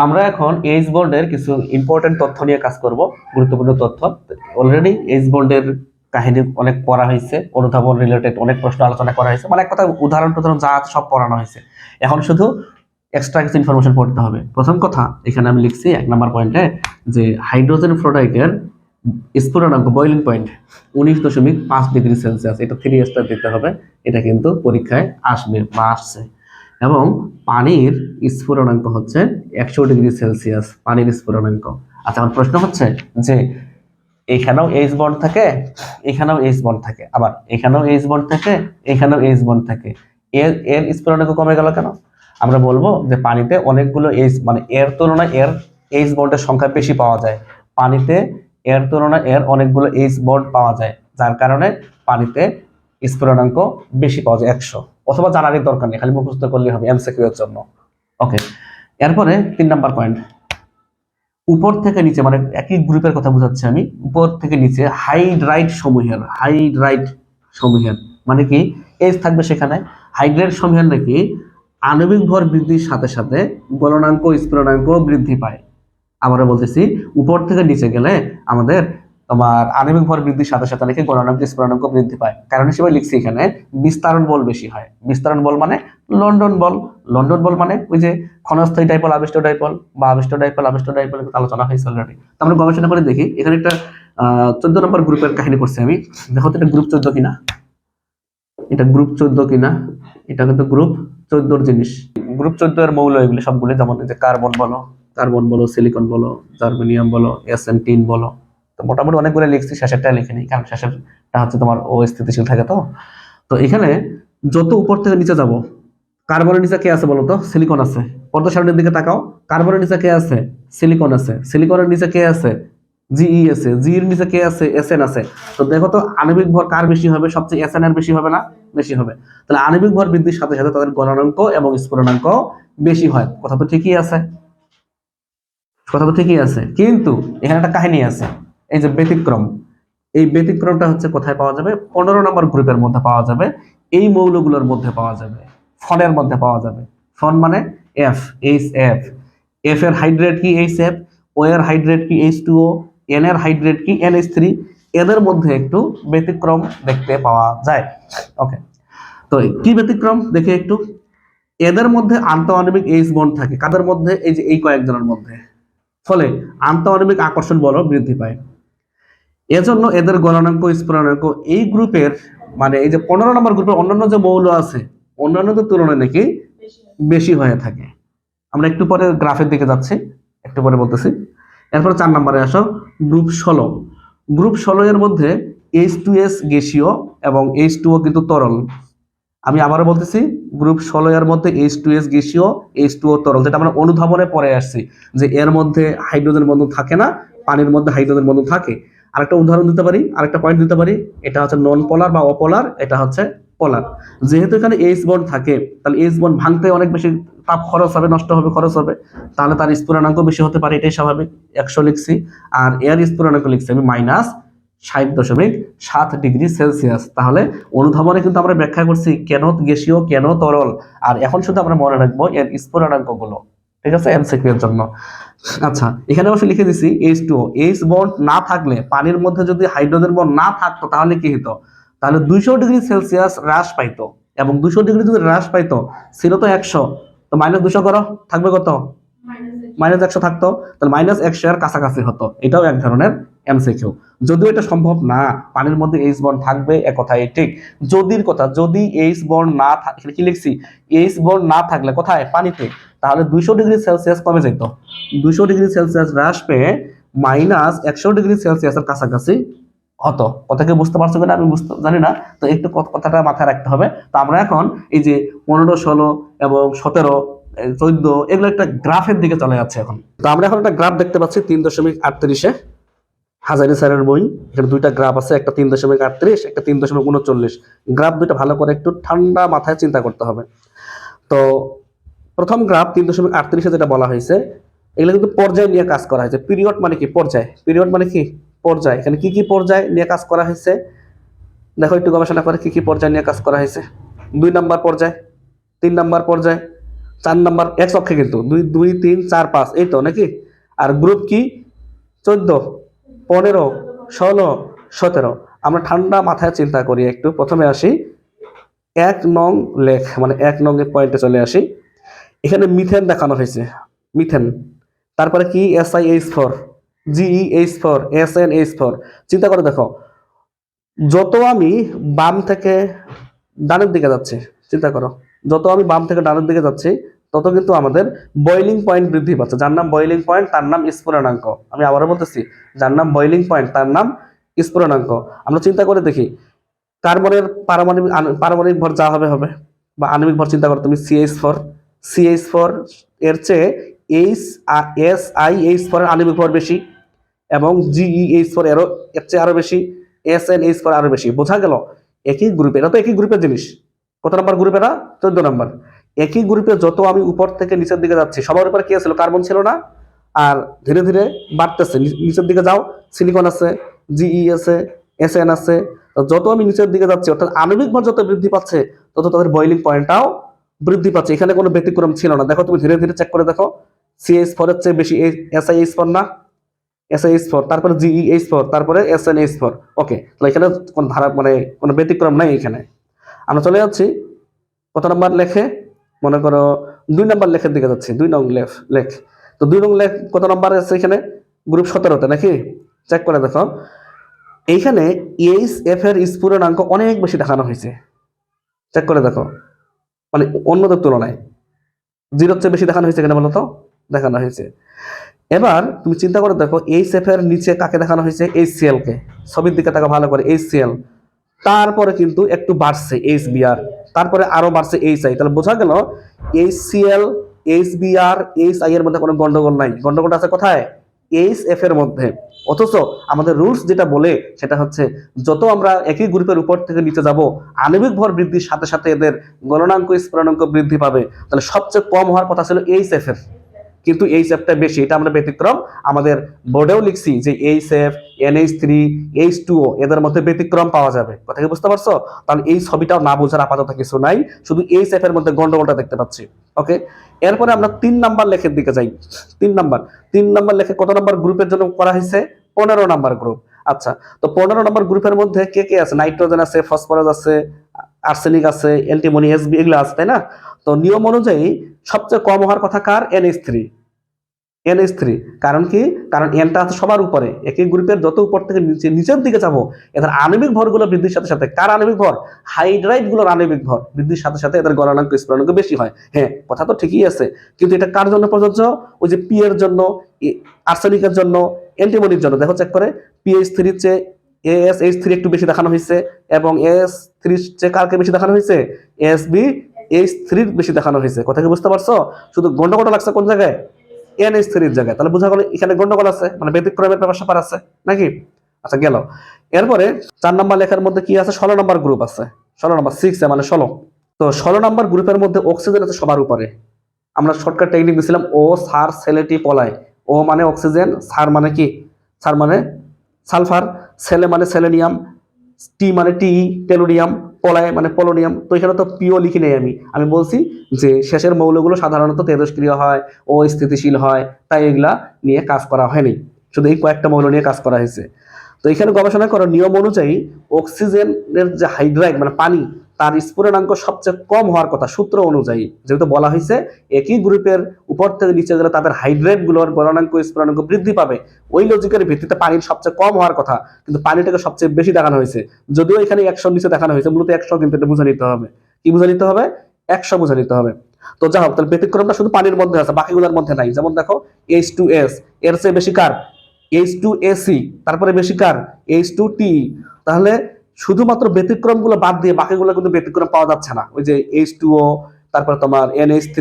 আমরা এখন এইচ বন্ডের কিছু ইম্পর্টেন্ট তথ্য নিয়ে কাজ করব, গুরুত্বপূর্ণ তথ্য। অলরেডি এইচ বন্ডের কাহিনী অনেক পড়া হয়েছে, অনুধাবন রিলেটেড অনেক প্রশ্ন আলোচনা করা হয়েছে, মানে এক কথা উদাহরণ যা আছে সব পড়ানো হয়েছে। এখন শুধু এক্সট্রা কিছু ইনফরমেশন পড়তে হবে। প্রথম কথা এখানে আমি লিখছি 1 নম্বর পয়েন্টে যে হাইড্রোজেন ফ্লোরাইডের স্ফুটনাঙ্ক বয়লিং পয়েন্ট 19.5 ডিগ্রি সেলসিয়াস, এটা 3 স্টার দিতে হবে। এটা কিন্তু পরীক্ষায় আসবে বা আসছে। এবং পানির স্ফুটনাঙ্ক হচ্ছে 100 ডিগ্রি সেলসিয়াস, পানির স্ফুটনাঙ্ক। আচ্ছা, আমার প্রশ্ন হচ্ছে যে এখানেও এইচ বন্ড থাকে, এখানেও এইচ বন্ড থাকে, আবার এখানেও এইচ বন্ড থাকে, এখানেও এইচ বন্ড থাকে, এর এর স্ফুটনাঙ্ক কমে গেল কেন? আমরা বলবো যে পানিতে অনেকগুলো এইচ, মানে এর তুলনায় এর এইচ বন্ডের সংখ্যা বেশি পাওয়া যায়। পানিতে এর তুলনায় এর অনেকগুলো এইচ বন্ড পাওয়া যায়, যার কারণে পানিতে স্ফুটনাঙ্ক বেশি পাওয়া যায় 100। অথবা জানার দরকার নেই, খালি মুখস্থ করলে হবে এমসিকিউ এর জন্য। ওকে, এরপরে 3 নাম্বার পয়েন্ট, উপর থেকে নিচে, মানে একই গ্রুপের কথা বোঝাচ্ছি আমি, উপর থেকে নিচে হাইড্রাইট সমূহের মানে কি এইচ থাকবে সেখানে। হাইড্রাইট সমূহের নাকি আণবিক ভর বৃদ্ধির সাথে সাথে গলনাঙ্ক স্ফুটনাঙ্ক বৃদ্ধি পায়। আমরা বলতেছি উপর থেকে নিচে গেলে আমাদের তোমার আণবিক ভর বৃদ্ধির সাথে সাথে নাকি গলনাঙ্ক স্ফুটনাঙ্ক বৃদ্ধি পায়। কারণ হিসেবে লিখছি এখানে বিস্তারণ বল বেশি হয়। বিস্তারণ বল মানে লন্ডন বল। লন্ডন বল মানে ওই যে ক্ষণস্থায়ী ডাইপোল আবিষ্ট ডাইপোল বা আবিষ্ট ডাইপোল আলোচনা হয়েছে অলরেডি। তো আমরা গবেষণা করে দেখি এখানে একটা 14 নম্বর গ্রুপের কাহিনী করছি আমি। দেখো তো এটা গ্রুপ 14 কিনা, এটা গ্রুপ 14 কিনা। এটা কিন্তু গ্রুপ 14 জিনিস। গ্রুপ 14 এর মৌল এগুলি সবগুলো, যেমন যে কার্বন বলো, সিলিকন বলো, জার্মেনিয়াম বলো, SN3 বলো। তো মোটামুটি অনেকগুলো লিখছি, শেষেরটা লিখিনি, কারণ শেষেরটা হচ্ছে তোমার ও স্থিতিশীল থাকে। তো এখানে যত উপর থেকে নিচে যাব, কার্বনের নিচে কে আছে বলো তো? সিলিকন আছে। পর্দা সারণীর দিকে তাকাও, কার্বনের নিচে কে আছে? সিলিকন আছে। সিলিকনের নিচে কে আছে? জিই আছে। জি এর নিচে কে আছে? SN আছে। তো দেখো তো আণবিক ভর কার বেশি হবে? সবচেয়ে SN এর বেশি হবে না? বেশি হবে। তাহলে আণবিক ভর বৃদ্ধির সাথে সাথে তাদের গলনাঙ্ক এবং স্ফুটনাঙ্ক বেশি হয়। কথা তো ঠিকই আছে, কিন্তু এখানে একটা কাহিনী আছে। এই যে ব্যতিক্রম, এই ব্যতিক্রমটা হচ্ছে কোথায় পাওয়া যাবে? 15 নম্বর গ্রুপের মধ্যে পাওয়া যাবে। এই মৌলগুলোর মধ্যে পাওয়া যাবে, ফনের মধ্যে পাওয়া যাবে। ফন মানে এফ, HF। এফ এর হাইড্রেট কি? HF। ও এর হাইড্রেট কি? H2O। এন এর হাইড্রেট কি? NH3। এদের মধ্যে একটু ব্যতিক্রম দেখতে পাওয়া যায়। ওকে, তো কি ব্যতিক্রম দেখে একটু। এদের মধ্যে আন্তঃআণবিক এইচ বন্ড থাকে। কাদের মধ্যে? এই যে এই কয়েকজনের মধ্যে। ফলে আন্তঃআণবিক আকর্ষণ বল বৃদ্ধি পায়। এজন্য এদের গলনাঙ্ক স্ফুটনাঙ্ক এই গ্রুপের, মানে এই যে 15 নম্বর গ্রুপের অন্যান্য যে মৌল আছে, অন্যান্যদের তুলনায় নাকি বেশি হয়ে থাকে। আমরা একটু পরে গ্রাফের দিকে যাচ্ছি, একটু পরে বলতেছি। এরপর 4 নম্বরে আসো, গ্রুপ 16। গ্রুপ 16 এর মধ্যে H2S গ্যাসীয় এবং H2O কিন্তু তরল। আমি আবারও বলতেছি, গ্রুপ 16 এর মধ্যে H2S গ্যাসীয়, H2O তরল, যেটা আমরা অনুধাবনে পরে আসছি যে এর মধ্যে হাইড্রোজেন বন্ধন থাকে না, পানির মধ্যে হাইড্রোজেন বন্ধন থাকে। আরেকটা উদাহরণ দিতে পারি, আরেকটা পয়েন্ট দিতে পারি, এটা হচ্ছে নন পোলার বা অপোলার, এটা হচ্ছে পোলার। যেহেতু এখানে এইচ বন্ড থাকে, তাহলে এইচ বন্ড ভাঙতে অনেক বেশি তাপ খরচ হবে, নষ্ট হবে, খরচ হবে, তাহলে তার স্ফুটনাঙ্ক বেশি হতে পারে, এটাই স্বাভাবিক। 100 লিখছি। আর এর স্ফুটনাঙ্ক লিখছি আমি -60.7 ডিগ্রি সেলসিয়াস। তাহলে অনুধাবনে কিন্তু আমরা ব্যাখ্যা করছি কেন গ্যাসীয়, কেন তরল। আর এখন শুধু আমরা মনে রাখবো এর স্ফুটনাঙ্ক গুলো, ঠিক আছে, এমসিকিউ এর জন্য। আচ্ছা, এখানে অবশ্য লিখে দিছি H2O। এইচ বন্ড না থাকলে, পানির মধ্যে যদি হাইড্রোজেন বন্ড না থাকতো তাহলে কি হতো? তাহলে 200 ডিগ্রি সেলসিয়াস হ্রাস পাইতো। এবং 200 ডিগ্রি যদি হ্রাস পাইতো, ছিল তো 100, তো -200 করো, থাকবে কত? -100 থাকতো। তাহলে -100 এর কাছাকাছি হতো। এটাও এক ধরনের এমসিকিউ। যদিও এটা সম্ভব না, পানির মধ্যে এইচ বন্ড থাকবে, এ কথাই ঠিক। যদির কথা, যদি এইচ বন্ড না থাকে, কি লিখছি? এইচ বন্ড না থাকলে কোথায়? পানিতে। তাহলে 200 ডিগ্রি সেলসিয়াস কমে যেত। 200 ডিগ্রি সেলসিয়াস হ্রাস পেয়ে -100 ডিগ্রি সেলসিয়াসের কাছাকাছি হতো। কথা কি বুঝতে পারছো কিনা আমি বুঝতে জানি না, তো একটু কথাটা মাথায় রাখতে হবে। তো আমরা এখন এই যে 15, 16 এবং 17, 14 এগুলো একটা গ্রাফের দিকে চলে যাচ্ছে এখন। তো আমরা এখন একটা গ্রাফ দেখতে পাচ্ছি 3.38-এ, হাজারি স্যারের বই। এখানে দুইটা গ্রাফ আছে, একটা 3.38, একটা 3.39। গ্রাফ দুইটা ভালো করে একটু ঠান্ডা মাথায় চিন্তা করতে হবে। তো প্রথম গ্রাফ 3.38-এ যেটা বলা হয়েছে, এগুলো কিন্তু পর্যায় নিয়ে কাজ করা হয়েছে। পিরিয়ড মানে কি? পর্যায়। পিরিয়ড মানে কি? পর্যায়। এখানে কি কি পর্যায় নিয়ে কাজ করা হয়েছে দেখো একটু গবেষণা করে, কি কি পর্যায় নিয়ে কাজ করা হয়েছে। 2 নম্বর পর্যায়, 3 নম্বর পর্যায়, 4 নাম্বার এক্স অক্ষে কিন্তু 2 2 3 4 5 এই তো নাকি। আর গ্রুপ কি 14 15 16 17। আমরা ঠান্ডা মাথায় চিন্তা করি একটু। প্রথমে আসি 1 নং লেখ, মানে 1 নং এর পয়েন্টে চলে আসি। এখানে মিথেন দেখানো হয়েছে, মিথেন। তারপরে কি SiH4, GeH4, SnH4। চিন্তা করে দেখো, যত আমি বাম থেকে ডানের দিকে যাচ্ছি, চিন্তা করো, যত আমি বাম থেকে ডানের দিকে যাচ্ছি তত কিন্তু আমাদের বয়েলিং পয়েন্ট বৃদ্ধি পাচ্ছে। যার নাম বয়েলিং পয়েন্ট তার নাম স্ফুরণাঙ্ক। আমি আবারও বলতেছি, যার নাম বয়েলিং পয়েন্ট তার নাম স্ফুরণাঙ্ক। আমরা চিন্তা করে দেখি, কার্বনের পারমাণবিক ভর যা হবে হবে, বা আণবিক ভর চিন্তা করো তুমি, CH4 এর চেয়ে SiH4 এর আণবিক ভর বেশি, এবং GeH4 এর চেয়ে আরো বেশি, SnH4 আরো বেশি। বোঝা গেল একই গ্রুপে, এটা তো একই গ্রুপের জিনিস। কত নম্বর গ্রুপ এটা? 14 নম্বর। একই গ্রুপে যত আমি উপর থেকে নিচের দিকে যাচ্ছি, সবার উপরে কি ছিল? কার্বন ছিল না? আর ধীরে ধীরে বাড়তেছে, নিচের দিকে যাও, সিলিকন আছে, Ge আছে, Sn আছে। যত আমি নিচের দিকে যাচ্ছি, অর্থাৎ আণবিক ভর যত বৃদ্ধি পাচ্ছে তত তাদের বয়েলিং পয়েন্টটাও বৃদ্ধি পাচ্ছে। এখানে কোনো ব্যতিক্রম ছিল না। দেখো তুমি ধীরে ধীরে চেক করে দেখো, CH4 এর চেয়ে বেশি SiH4 না? SiH4, তারপরে GeH4, তারপরে SnH4। ওকে, তাহলে এখানে কোন ধারা, মানে কোনো ব্যতিক্রম নাই এখানে। আমরা চলে যাচ্ছি কত নম্বর লেখে? মনে করো 2 নম্বর লেখের দিকে যাচ্ছি, 2 নং লেখ। তো 2 নং লেখ কত নম্বর আছে এখানে? গ্রুপ 17তে নাকি? চেক করে দেখো, এইখানে এইচএফ এর স্ফুরণাঙ্ক অনেক বেশি দেখানো হয়েছে। চেক করে দেখো, মানে অন্যদের তুলনায় 0 চেয়ে বেশি দেখানো হয়েছে কেন বলো তো? দেখানো হয়েছে। এবার তুমি চিন্তা করে দেখো, এইচএফ এর নিচে কাকে দেখানো হয়েছে? HCl কে। ছবির দিকে তাকে ভালো করে, HCl। তারপরে কিন্তু একটু বাড়ছে HBr, তারপরে আরো বাড়ছে HI। তাহলে বোঝা গেল HCl, HBr, HI এর মধ্যে কোনো গন্ডগোল নাই। গন্ডগোলটা আছে কোথায়? এইচএফ এর মধ্যে। অথচ আমাদের রুলস যেটা বলে সেটা হচ্ছে, যত আমরা একই গ্রুপের উপর থেকে নিচে যাব, আণবিক ভর বৃদ্ধির সাথে সাথে এদের গলনাঙ্ক স্ফুরণাঙ্ক বৃদ্ধি পাবে। তাহলে সবচেয়ে কম হওয়ার কথা ছিল এইচএফ এর, কিন্তু এইচএফটা বেশি। এটা আমরা ব্যতিক্রম আমাদের বোর্ডেও লিখছি যে এইচএফ, NH3, H2O এদের মধ্যে ব্যতিক্রম পাওয়া যাবে। কথা কি বুঝতে পারছো? তাহলে এই ছবিটাও না বোঝার আপাতত কিছু নাই, শুধু এইচএফ এর মধ্যে গন্ডগোলটা দেখতে পাচ্ছি। ওকে, এরপরে আমরা 3 নাম্বার লেখের দিকে যাই। 3 নাম্বার লেখে কত নাম্বার গ্রুপের জন্য করা হয়েছে? 15 নাম্বার গ্রুপ। আচ্ছা, তো 15 নাম্বার গ্রুপের মধ্যে কে কে আছে? নাইট্রোজেন আছে, ফসফরাস আছে, আর্সেনিক আছে, অ্যান্টিমনি, Sb এগুলো আছে, তাই না? তো নিয়ম অনুযায়ী সবচেয়ে কম হওয়ার কথা কার? NH3। কারণ কি? কারণ এনটা আছে সবার উপরে। একই গ্রুপের যত উপর থেকে নিচের দিকে যাবো, এদের আণবিক ভরগুলো বৃদ্ধির সাথে সাথে, কার আণবিক ভর? হাইড্রাইড গুলোর আণবিক ভর বৃদ্ধির সাথে সাথে এদের গলনাঙ্ক স্ফুরণাঙ্ক বেশি হয়। হ্যাঁ, কথা তো ঠিকই আছে, কিন্তু এটা কার জন্য প্রযোজ্য? ওই যে পি এর জন্য, আর্সেনিকের জন্য, অ্যান্টিমনির জন্য। দেখো চেক করে, PH3 এর চেয়ে AsH3 একটু বেশি দেখানো হয়েছে, এবং AS3 চেয়ে কারকে বেশি দেখানো হয়েছে? SbH3 বেশি দেখানো হয়েছে। কথা কি বুঝতে পারছো? শুধু গন্ডগোল লাগছে কোন জায়গায়? NH3 এর জায়গায়। তাহলে বোঝা গেল এখানে গন্ডগোল আছে, মানে ব্যতিক্রমের ব্যাপার স্যাপার আছে নাকি? আচ্ছা, গেল। এরপরে 4 নম্বর লেখার মধ্যে কি আছে? 16 নম্বর গ্রুপ আছে। 16 নম্বর 6 মানে 16। তো 16 নম্বর গ্রুপের মধ্যে অক্সিজেন আছে সবার উপরে। আমরা শর্টকাট টেকনিক দিছিলাম, ও সার সেলেটি পলায়। ও মানে অক্সিজেন, সার মানে কি? সার মানে সালফার, সেলে মানে সেলেনিয়াম, টি মানে টি, টেলুরিয়াম, পলায় মানে পোলোনিয়াম। তো এখানে তো পিও লিখি নেই, আমি বলছি যে শেষের মৌলগুলো সাধারণত তেজস্ক্রিয় হয়, ও স্থিতিশীল হয়, তাই এগুলা নিয়ে কাজ করা হয়নি, শুধু এই কয়েকটা মৌল নিয়ে কাজ করা হয়েছে। তো এখানে গবেষণা করার নিয়ম অনুযায়ী অক্সিজেনের যে হাইড্রাইড মানে পানি, তার স্ফুরণাঙ্ক সবচেয়ে কম হওয়ার কথা সূত্র অনুযায়ী। যেহেতু বলা হয়েছে একই গ্রুপের উপর থেকে নিচে গেলে তাদের হাইড্রেট গুলোর গলনাঙ্ক স্ফুরণাঙ্ক বৃদ্ধি পাবে, ওই লজিকের ভিত্তিতে পানির সবচেয়ে কম হওয়ার কথা, কিন্তু পানিটাকে সবচেয়ে বেশি দেখানো হয়েছে। যদিও এখানে 100 নিচে দেখানো হয়েছে, মূলত 100, কিন্তু এটা বুঝে নিতে হবে। কি বুঝে নিতে হবে? 100 বুঝে নিতে হবে। তো যা হোক, তাহলে ব্যতিক্রমটা শুধু পানির মধ্যে আছে, বাকিগুলোর মধ্যে নাই। যেমন দেখো H2S, এর চেয়ে বেশি কার? H2AC, তারপরে বেশি কার? H2T। তাহলে শুধুমাত্র ব্যতিক্রম গুলো বাদ দিয়ে বাকিগুলো কিন্তু ব্যতিক্রম পাওয়া যাচ্ছে না। ওই যে H2O, তারপরে তোমার NH3,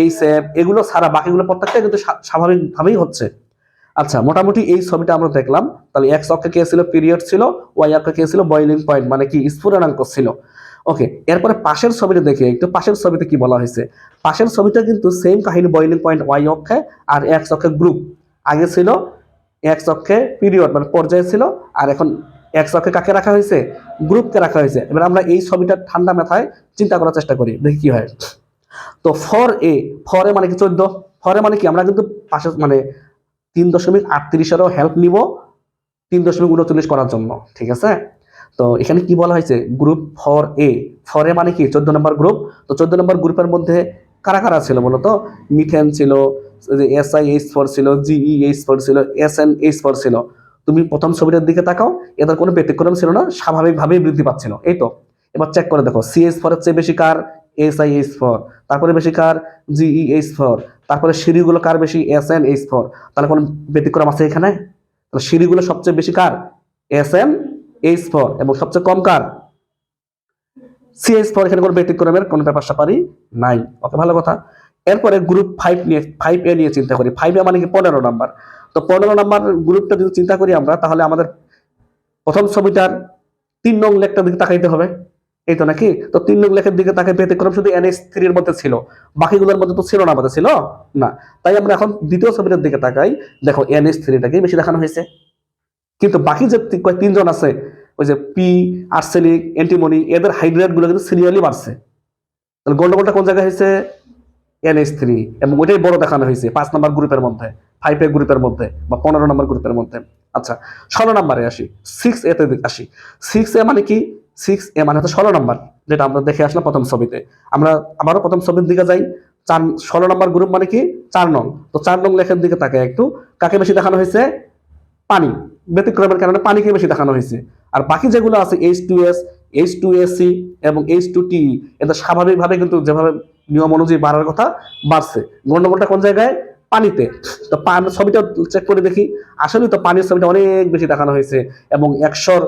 HF, এগুলো ছাড়া বাকিগুলো প্রত্যেকটা কিন্তু স্বাভাবিকভাবেই হচ্ছে। আচ্ছা, মোটামুটি এই ছবিটা আমরা দেখলাম। তাহলে এক্স অক্ষে কে ছিল? পিরিয়ড ছিল। ওয়াই অক্ষে কে ছিল? বয়লিং পয়েন্ট, মানে কি? স্ফুরণাঙ্ক ছিল। ওকে, এরপরে পাশের ছবিটা দেখি একটু। পাশের ছবিতে কি বলা হয়েছে? পাশের ছবিটা কিন্তু সেম কাহিনী, বয়লিং পয়েন্ট ওয়াই অক্ষে, আর এক্স অক্ষে গ্রুপ। আগে ছিল এক্স অক্ষে পিরিয়ড মানে পর্যায়ে ছিল, আর এখন এক্স অক্ষে কাকে রাখা হয়েছে? গ্রুপকে রাখা হয়েছে। এবার আমরা এই ছবিটা ঠান্ডা মাথায় চিন্তা করার চেষ্টা করি, দেখি কি হয়। তো ফর এ মানে কি 14, ফর এ মানে কি আমরা কিন্তু পাশে মানে 3.38 হেল্প নিব 3.39 করার জন্য, ঠিক আছে। তো এখানে কি বলা হয়েছে, গ্রুপ ফর এ মানে কি 14 নম্বর গ্রুপ। তো 14 নম্বর গ্রুপের মধ্যে কারা কারা ছিল বলতো, মিথেন ছিল, SiH4 ছিল, GeH4 ছিল, SnH4 ছিল। তুমি প্রথম ছবিটার দিকে তাকাও, এদের কোনো ব্যতিক্রম ছিল না, স্বাভাবিকভাবেই বৃদ্ধি পাচ্ছিল, এই তো। এবার চেক করে দেখো, CH4 এর চেয়ে বেশি কার, SiH4, তারপরে বেশি কার, GeH4, তারপরে সিঁড়িগুলো কার বেশি, SnH4। তাহলে কোনো ব্যতিক্রম আছে এখানে? তাহলে সিঁড়িগুলো সবচেয়ে বেশি কার, SnH4, এবং সবচেয়ে কম কার, CH4। এখানে কোনো ব্যতিক্রমের কোনো ব্যাপার স্যাপারই নাই। ওকে, ভালো কথা। এরপরে গ্রুপ 5A নিয়ে চিন্তা করি। 5A মানে কি 15 নাম্বার। তো 15 নাম্বার গ্রুপটা যদি চিন্তা করি আমরা, তাহলে আমাদের প্রথম ছবিটার 3 নং লেখটার দিকে তাকাইতে হবে, এই তো নাকি? তো 3 নং লেখের দিকে তাকাই, ব্যতিক্রম শুধু NH3 এর মধ্যে ছিল, বাকিগুলোর মধ্যে তো ছিল না, আমাদের ছিল না। তাই আমরা এখন দ্বিতীয় ছবিটার দিকে তাকাই, দেখো NH3টাকে বেশি দেখানো হয়েছে, কিন্তু বাকি যে তিনজন আছে, ওই যে পি, আর্সেনিক, অ্যান্টিমনি, এদের হাইড্রেট গুলো কিন্তু সিরিয়ালি বাড়ছে। তাহলে গন্ডগোলটা কোন জায়গায় হয়েছে, NH3, এবং ওইটাই বড় দেখানো হয়েছে 5 নম্বর গ্রুপের মধ্যে, 5A গ্রুপের মধ্যে, বা 15 নম্বর গ্রুপের মধ্যে। আচ্ছা, 16 নম্বরে আসি, 6A তে আসি। 6A মানে কি, 6A মানে হচ্ছে 16 নম্বর, যেটা আমরা দেখে আসলাম প্রথম ছবিতে। আমরা আবারও প্রথম ছবির দিকে যাই, 16 নম্বর গ্রুপ মানে কি 4 নং। তো 4 নং লেখের দিকে তাকে একটু, কাকে বেশি দেখানো হয়েছে, পানি, ব্যতিক্রমের কারণে পানিকে বেশি দেখানো হয়েছে। আর বাকি যেগুলো আছে H2S, H2AC এবং H2TE, এটা স্বাভাবিকভাবে কিন্তু যেভাবে নিয়ম অনুযায়ী বাড়ার কথা বাড়ছে। গন্ডগোলটা কোন জায়গায়, পানিতে। তো ছবিটা চেক করে দেখি, আসলে তো পানির ছবিটা অনেক বেশি দেখানো হয়েছে, এবং 100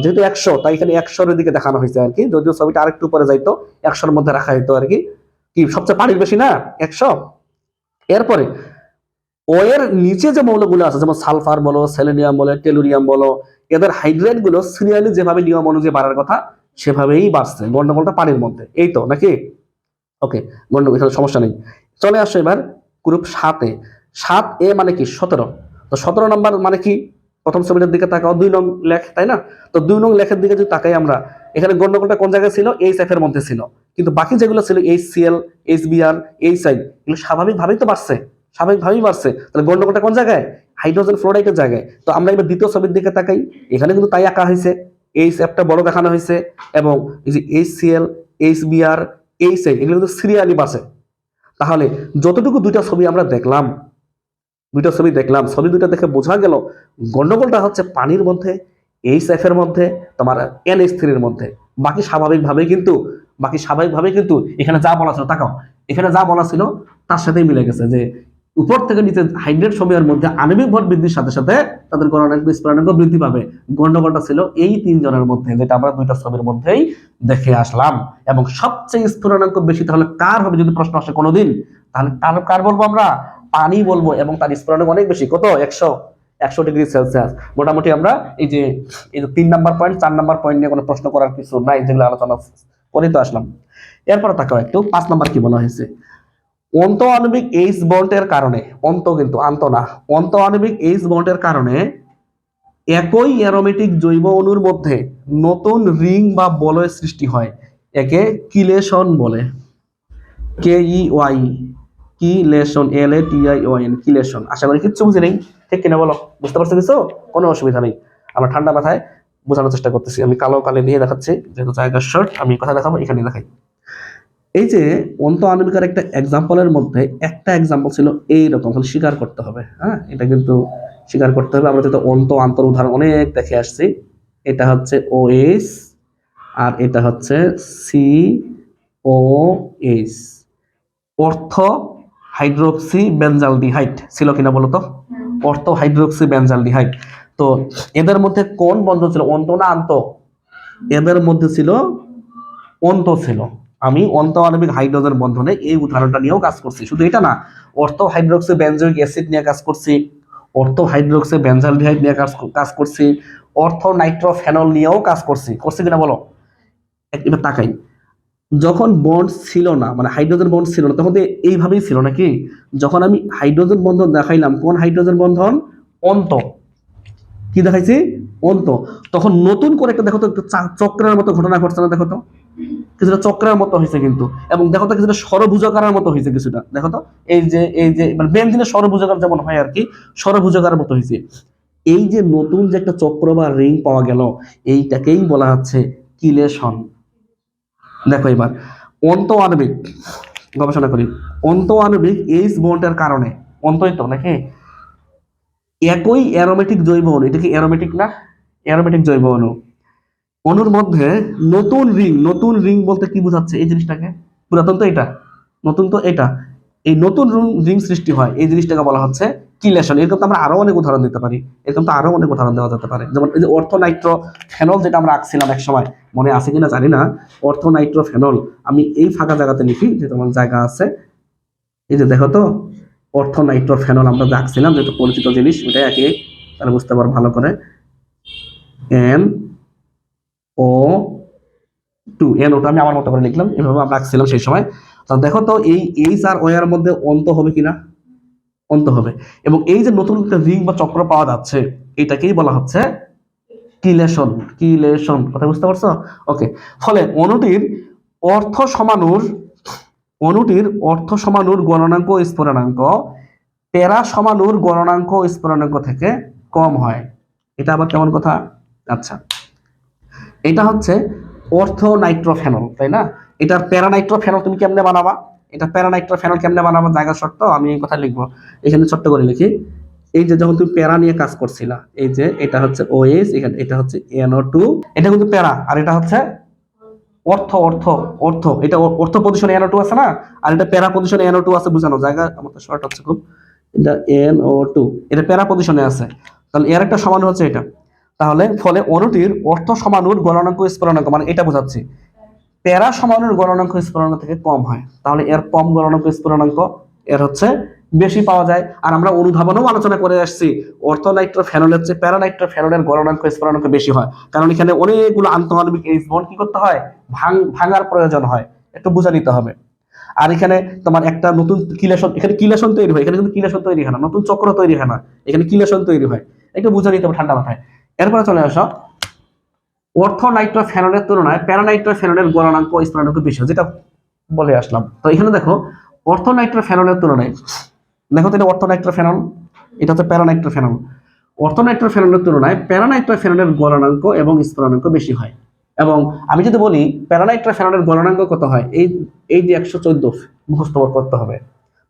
যেহেতু 100, তাই এখানে 100 দিকে দেখানো হয়েছে আর কি। যদিও ছবিটা আরেকটু উপরে যাইতো, 100-র মধ্যে রাখা হইতো আর কি। কি সবচেয়ে পানির বেশি না 100। এরপরে ও এর নিচে যে মৌলগুলো আছে, যেমন সালফার বলো, সেলেনিয়াম বলো, টেলুরিয়াম বলো, এদের হাইড্রেট গুলো সিরিয়ালি যেভাবে নিয়ম অনুযায়ী বাড়ার কথা সেভাবেই বাড়ছে। গন্ডগোলটা পানির মধ্যে, এই তো নাকি? ওকে, গন্ডগোল, এখানে সমস্যা নেই। চলে আসো এবার গ্রুপ 7A। 7A মানে কি 17। তো 17 নাম্বার মানে কি, প্রথম ছবিটার দিকে তাকাও, 2 নং লেখ, তাই না? তো 2 নং লেখের দিকে যদি তাকাই আমরা, এখানে গন্ডগোলটা কোন জায়গায় ছিল, HF এর মধ্যে ছিল, কিন্তু বাকি যেগুলো ছিল HCl, HBr, HI, এগুলো স্বাভাবিকভাবেই তো বাড়ছে, স্বাভাবিকভাবেই বাড়ছে। তাহলে গন্ডগোলটা কোন জায়গায়, হাইড্রোজেন ফ্লোরাইডের জায়গায়। তো আমরা এবার দ্বিতীয় ছবির দিকে তাকাই, এখানে কিন্তু তাই আঁকা হয়েছে, HFটা বড় দেখানো হয়েছে, এবং এই যে HCl, HBr, HI, এগুলো কিন্তু সিরিয়ালি বাড়ছে। তাহলে যতটুকু দুইটা ছবি আমরা দেখলাম, ছবি দুইটা দেখে বোঝা গেল গন্ডগোলটা হচ্ছে পানির মধ্যে, HF এর মধ্যে, তোমার NH3 এর মধ্যে। বাকি স্বাভাবিকভাবে কিন্তু এখানে যা বলা ছিল, তাকাও, এখানে যা বলা ছিল তার সাথেই মিলে গেছে, যে উপর থেকে নিচে হাইড্রেট সময়ের মধ্যে আণবিক ভর বৃদ্ধির সাথে সাথে তাদের গণনাঙ্ক স্ফুটনাঙ্ক বৃদ্ধি পাবে। গন্ডগোলটা ছিল এই 3 জনের মধ্যে, যেটা আমরা দুইটা ছবির মধ্যেই দেখে আসলাম। এবং সবচেয়ে স্ফুটনাঙ্ক বেশি তাহলে কার হবে যদি প্রশ্ন আসে কোনোদিন, তাহলে কার বলবো আমরা, পানি বলবো। এবং তার স্ফুটনাঙ্ক অনেক বেশি, কত, 100 ডিগ্রি সেলসিয়াস। মোটামুটি আমরা এই যে 3 নাম্বার পয়েন্ট, 4 নাম্বার পয়েন্ট নিয়ে কোনো প্রশ্ন করার কিছু নাই, যেগুলো আলোচনা করে তো আসলাম। এরপর তাকাও একটু 5 নাম্বার কি বলা হয়েছে, অন্ত আণবিক H বন্ডের কারণে, অন্ত কিন্তু আন্ত না, অন্ত আণবিক H বন্ডের কারণে একই অ্যারোমেটিক জৈব অণুর মধ্যে নতুন রিং বা বলয় সৃষ্টি হয়, একে কিলেশন বলে। KEY, কিলেশন, LATION, কিলেশন। আশা করি কিচ্ছু বুঝি নেই, ঠিক কিনা বলো? বুঝতে পারছো কিছু? কোনো অসুবিধা নেই, আমরা ঠান্ডা মাথায় বোঝানোর চেষ্টা করতেছি। আমি কালো কালে নিয়ে দেখাচ্ছি, যেহেতু জায়গার শর্ট, আমি কথা দেখাবো, এখানে দেখাই। এই যে অন্ত আণবিকের একটা এক্সাম্পলের মধ্যে একটা এক্সাম্পল ছিল এইরকম, স্বীকার করতে হবে, হ্যাঁ, এটা কিন্তু স্বীকার করতে হবে। আমরা যেহেতু অন্ত আন্তর উদাহরণ অনেক দেখে আসছি, এটা হচ্ছে OH আর এটা হচ্ছে COH, অর্থ হাইড্রোক্সি বেনজালডিহাইড ছিল কিনা বলতো, অর্থ হাইড্রোক্সি বেনজালডিহাইড। তো এদের মধ্যে কোন বন্ধন ছিল, অন্ত না আন্ত? এদের মধ্যে ছিল অন্ত ছিল। আমি অন্ত আণবিক হাইড্রোজেন বন্ধনে এই উদাহরণটা নিয়েও কাজ করছি, শুধু এটা না, অর্থ হাইড্রোক্সি বেনজোইক অ্যাসিড নিয়ে কাজ করছি, অর্থ হাইড্রোক্সি বেনজালডিহাইড নিয়ে কাজ করছি, অর্থ নাইট্রোফেনল নিয়েও কাজ করছি কিনা বলো? এবার তাকাই, যখন বন্ড ছিল না, মানে হাইড্রোজেন বন্ড ছিল না, তখন তো এইভাবেই ছিল নাকি? যখন আমি হাইড্রোজেন বন্ধন দেখাইলাম, কোন হাইড্রোজেন বন্ধন, অন্ত, কি দেখাইছি, অন্ত, তখন নতুন করে একটা দেখো তো, একটু চক্রের মতো ঘটনা ঘটছে না, দেখো তো, কিছুটা চক্রের মতো হয়েছে কিন্তু, এবং দেখো তো কিছুটা ষড়ভুজাকারের মতো হয়েছে কিছুটা, দেখো তো এই যে মানে বেনজিনের ষড়ভুজাকার যেমন হয় আর কি, ষড়ভুজাকারের মতো হয়েছে। এই যে নতুন যে একটা চক্র বা রিং পাওয়া গেল, এইটাকেই বলা হচ্ছে কিলেশন। দেখো এবার অন্তঃআণবিক গবেষণা করি। অন্তঃআণবিক এইচ বন্ডের কারণে, অন্তই তো নাকি একই অ্যারোমেটিক জৈব অণু, এটা কি অ্যারোমেটিক না? অ্যারোমেটিক জৈব অণু, অণুর মধ্যে নতুন রিং বলতে কি বোঝাচ্ছে এই জিনিসটাকে? পুরাতন তো এটা, নতুন তো এটা, এই নতুন রিং সৃষ্টি হয়, এই জিনিসটাকে বলা হচ্ছে কিলেশন। এরকম তো আমরা আরো অনেক উদাহরণ দিতে পারি, এরকম তো আরো অনেক উদাহরণ দেওয়া যেতে পারে। যেমন এই যে অর্থোনাইট্রোফেনল যেটা আমরা আঁকছিলাম এক সময়, মনে আছে কিনা জানি না। অর্থোনাইট্রোফেনল, আমি এই ফাঁকা জায়গাতে লিখি যে তোমার জায়গা আছে, এই যে দেখো তো অর্থোনাইট্রোফেনল আমরা যে আঁকছিলাম, যেটা পরিচিত জিনিস, ওটা একই, তাহলে বুঝতে পারো ভালো করে। এন ও টু, এন ওটা আমি আমার মতো করে লিখলাম, এভাবে আমরা আঁকছিলাম সেই সময়। তো দেখো তো এই এইচ আর ও এর মধ্যে অন্ত হবে কিনা? অন্ত হবে। এবং এই যে নতুন একটা রিং বা চক্র পাওয়া যাচ্ছে, এটাকেই বলা হচ্ছে কিলেশন। কিলেশন, কথা বুঝতে পারছো? ওকে। ফলে অর্থ সমানুর অর্থ সমানুর গণনাঙ্ক ও স্ফুরণাঙ্ক টেরা সমানুর গণনাঙ্ক ও স্ফুরণাঙ্ক থেকে কম হয়। এটা আবার কেমন কথা? আচ্ছা, এটা হচ্ছে অর্থোনাইট্রোফেনল, তাই না? এটার প্যারানাইট্রোফেনল তুমি কেমনে বানাবা? এটা প্যারানাইট্রোফেনল কেমনে বানাবা, জায়গা শর্ত আমি এই কথা লিখবো, এখানে ছোট্ট করে লিখি। এই যে যখন তুমি প্যারা নিয়ে কাজ করছিলা, এই যে এটা হচ্ছে OH, এখানে এটা হচ্ছে NO2, এটা কিন্তু প্যারা, আর এটা হচ্ছে অর্থ অর্থ অর্থ, এটা অর্থ পজিশনে NO2 আছে না, আর এটা প্যারা পজিশনে NO2 আছে, বুঝানো জায়গা আমার তো শর্ট হচ্ছে খুব। এটা NO2, এটা প্যারা পজিশনে আছে, তাহলে এর একটা সমান হচ্ছে এটা। তাহলে ফলে অণুটির অর্থ সমানুর গলনাঙ্ক স্ফুরণাঙ্ক, মানে এটা বোঝাচ্ছি প্যারা সমানুর গলনাঙ্ক স্ফুরণাঙ্ক থেকে কম হয়, তাহলে এর কম গলনাঙ্ক স্ফুরণাঙ্ক, এর হচ্ছে বেশি পাওয়া যায়। আর আমরা অনুধাবনেও আলোচনা করে আসছি, অর্থোনাইট্রোফেনলের চেয়ে প্যারানাইট্রোফেনলের গলনাঙ্ক স্ফুরণাঙ্ক বেশি হয়, কারণ এখানে অনেকগুলো আন্তঃআণবিক এইচ বন্ড কি করতে হয়, ভাঙার প্রয়োজন হয়, একটু বুঝে নিতে হবে। আর এখানে তোমার একটা নতুন কিলেশন, এখানে কিলেশন তৈরি হয়, এখানে কিন্তু কিলেশন তৈরি হয় না, নতুন চক্র তৈরি হয় না, এখানে কিলেশন তৈরি হয়, একটু বুঝে নিতে হবে ঠান্ডা মাথায়। এরপরে চলে আসো, অর্থোনাইট্রোফেনলের তুলনায় প্যারানাইট্রোফেনলের গলনাঙ্ক স্ফুরণাঙ্ক বেশি, যেটা বলে আসলাম। তো এখানে দেখো অর্থোনাইট্রোফেনলের তুলনায়, দেখো তো এটা অর্থোনাইট্রোফেনল, এটা হচ্ছে প্যারানাইট্রোফেনল। অর্থোনাইট্রোফেনলের তুলনায় প্যারানাইট্রোফেনলের গলনাঙ্ক এবং স্ফুরণাঙ্ক বেশি হয়। এবং আমি যদি বলি প্যারানাইট্রোফেনলের গলনাঙ্ক কত হয়, এই যে 114 মুখস্থ করতে হবে।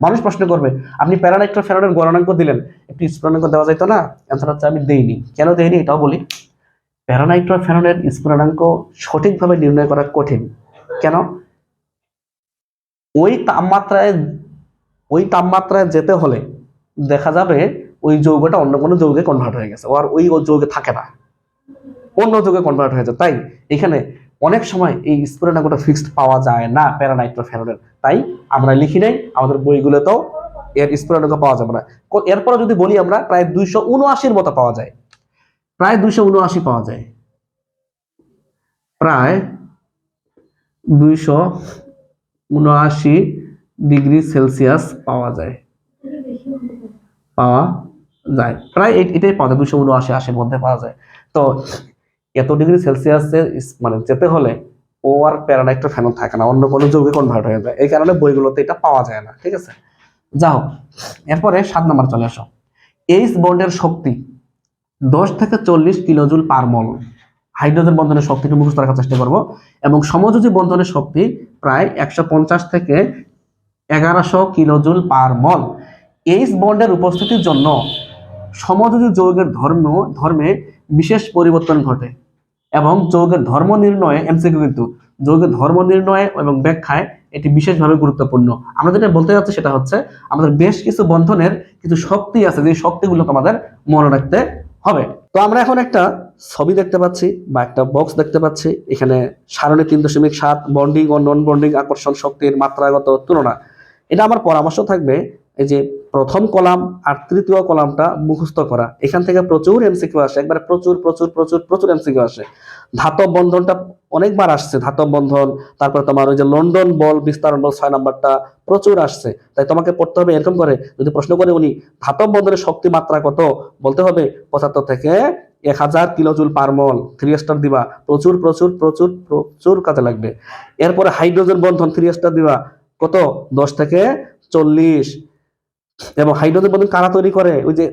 মানুষ প্রশ্ন করবে, আপনি প্যারানাইট্রোফেনলের গলনাঙ্ক দিলেন, একটু স্ফুরণাঙ্ক দেওয়া যেত না? অ্যান্সার হচ্ছে আমি দেইনি। কেন দেইনি এটাও বলি। প্যারানাইট্রোফেনলের স্ফুরণাঙ্ক সঠিকভাবে নির্ণয় করা কঠিন। কেন? ওই তাপমাত্রায় যেতে হলে দেখা যাবে ওই যৌগটা অন্য কোনো যৌগে কনভার্ট হয়ে গেছে, আর ওই যৌগে থাকে না, অন্য যৌগে কনভার্ট হয়ে যায়। তাই এখানে অনেক সময় এই স্ফুরণাঙ্কটা ফিক্সড পাওয়া যায় না প্যারানাইট্রোফেনলের, তাই আমরা লিখি নাই, আমাদের বইগুলোতেও এর স্ফুরণাঙ্ক পাওয়া যাবে না। এরপরে যদি বলি আমরা প্রায় 279 মতো পাওয়া যায়, প্রায় 279 পাওয়া যায়, প্রায় 279 ডিগ্রি সেলসিয়াস পাওয়া যায়, প্রায় এটাই পাওয়া যায়, 279-80 মধ্যে পাওয়া যায়। তো এত ডিগ্রি সেলসিয়াসে মানে যেতে হলে ও আর প্যারানাইট্রোফেনল থাকে না, অন্য কোনো যৌগে কনভার্ট হয়ে যায়, এই কারণে বইগুলোতে এটা পাওয়া যায় না, ঠিক আছে? যাও, এরপরে 7 নম্বর চলে আসো। এইচ বন্ডের শক্তি 10 থেকে 40 কিলোজুল পার মল। হাইড্রোজেন বন্ধনের শক্তিকে মুখস্থ রাখার চেষ্টা করব। এবং সমযোজী বন্ধনের শক্তি প্রায় 150 থেকে 1100 কিলোজুল পার মল। এইচ বন্ডের উপস্থিতির জন্য সমযোজী যৌগের ধর্মে বিশেষ পরিবর্তন ঘটে এবং যৌগের ধর্ম নির্ণয়ে, এমসিকিউ কিন্তু, যৌগের ধর্ম নির্ণয়ে এবং ব্যাখ্যায় এটি বিশেষভাবে গুরুত্বপূর্ণ। আমরা যেটা বলতে যাচ্ছি সেটা হচ্ছে আমাদের বেশ কিছু বন্ধনের কিছু শক্তি আছে, যে শক্তিগুলো তোমাদের মনে রাখতে হবে। তো আমরা এখন একটা ছবি দেখতে পাচ্ছি বা একটা বক্স দেখতে পাচ্ছি, এখানে সারণী 3.7 বন্ডিং ও নন বন্ডিং আকর্ষণ শক্তির মাত্রাগত তুলনা। এটা আমার পরামর্শ থাকবে, এই যে প্রথম কলাম আর তৃতীয় কলামটা মুখস্থ করা, এখান থেকে প্রচুর এমসিকিউ আসে, একবারে প্রচুর প্রচুর প্রচুর প্রচুর এমসিকিউ আসে। ধাতব বন্ধনটা অনেকবার আসছে, ধাতব বন্ধন, তারপর তোমার ওই যে লন্ডন বল বিস্তারণ বল 6 নাম্বারটা প্রচুর আসছে। তাই তোমাকে পড়তে হবে এরকম করে, যদি প্রশ্ন করে উনি ধাতব বন্ধনের শক্তি মাত্রা কত, বলতে হবে 75 থেকে 1000 কিলোজুল পার মল, 3 স্টার দিবা, প্রচুর প্রচুর প্রচুর প্রচুর কাজে লাগবে। এরপরে হাইড্রোজেন বন্ধন 3 স্টার দিবা, কত 10 থেকে 40। এবং হাইড্রোজেন বন্ধন কারা তৈরি করে? ওই যে